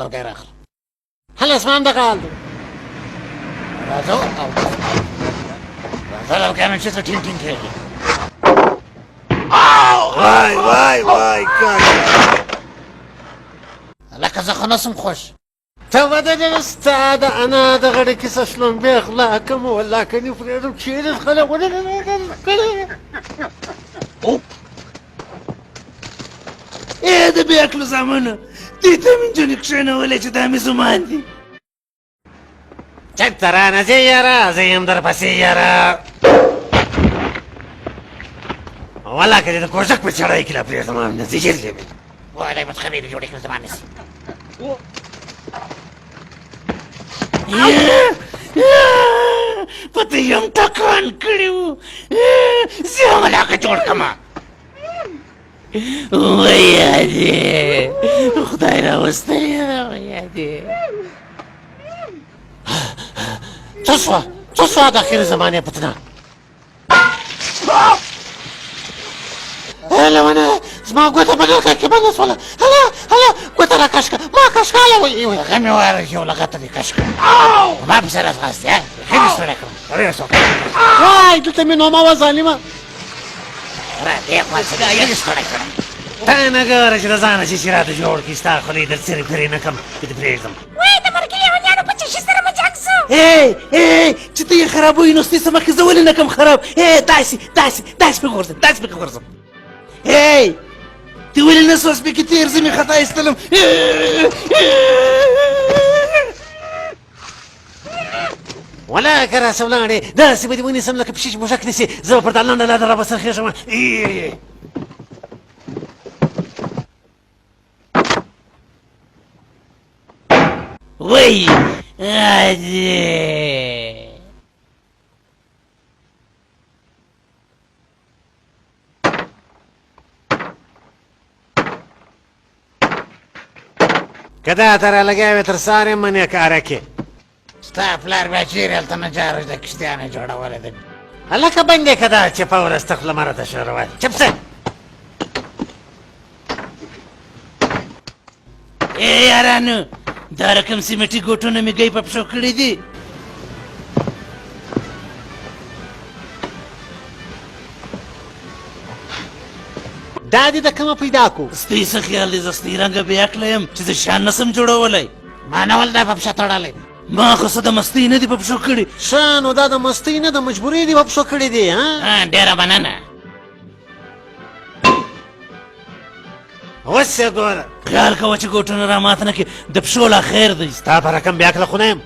لرګی راخله هله اسمان دغه حال دی راځه او راځه لرګیانو چې څه ټینګ ټینګ کېږي وای وای وای کاکا لکه زه خو نسم خوش ته ودرېږه ستا د انا د غړې کیسه شلومبې غلا کوم والله که دې پرېږدم چېرې خلک ای د بې عقلو زامنو دې ته مې نجونې کښېنولې چې دا مې زمان دي چېرته رانه ځې یاره زه یم درپسې یاره والله که دې د کوژدک په چړی کې لا پرېږدم نځې ژر دې وایي بس خبرې جوړې کړم زما نسي په ته یم ټکان کړي وو زه هم علاقه جوړ کړمه ویادې خدای راوستلی ده ویادې څه شوه د اخرې زمانې پتنه لېونی زما ګوته په دلکه کې بنده شوله هله ګوته را کش کړه ما کش کړله هغه مې وایه چې یو لغته دې کش کړه ما پسې راځغاستې ښه دې ستړی کړم وای دلته مې نومه وه ظالمه دې خوا څه ښه دې ستړی کړم ته نه ګوره چې د ځانه چې راته جوړ کړي ستا خولې در څیرې پرې نه کړم که دې پرېږدم وای د مرګي لیونیانو په چشي سره مه جنګ سو چې ته یې خرابوي نو ستې څه مخکې زه ولې نه کړم خراب داسې پې غورځم داسې پې غورځم ته ولې نه سوه سپېکې تېر زه مې خطا ایستلم ولا که راسه ولاړې داسې به دې ونیسم لکه پشي چې موږک نیسي زه به پر دا لنډه لاره رابسر خېږم وای ادې که دا ته رالګیا وې تر سهار یم منې کاره کې ستا پلار بیا چېرې هلته نجاره د کشتیانې جوړولی ده هلکه بند یې که دا چپه ورځ ته خوله مه راته شورول چپ سه یارانو دا رقم سیمټي ګوټونه مې ګی په پښو کړي دي دا دې د کومه پیدا کو سپی څه خیال دی زه سپی رنګه بې عقله یم چې زه شیان نسم جوړولی ما نه ول دا په پښه تړلی ما خو څه د مستۍ نه دي په پښو کړي ښه نو دا د مستۍ نه د مجبورۍ دې په پښو کړي دي ډېره مننه اوس یې ګوره خیال کوه چې ګوټونه را ماته نه کړي د پښو لا خیر دی ستا په رقم بې عقله خو نه یم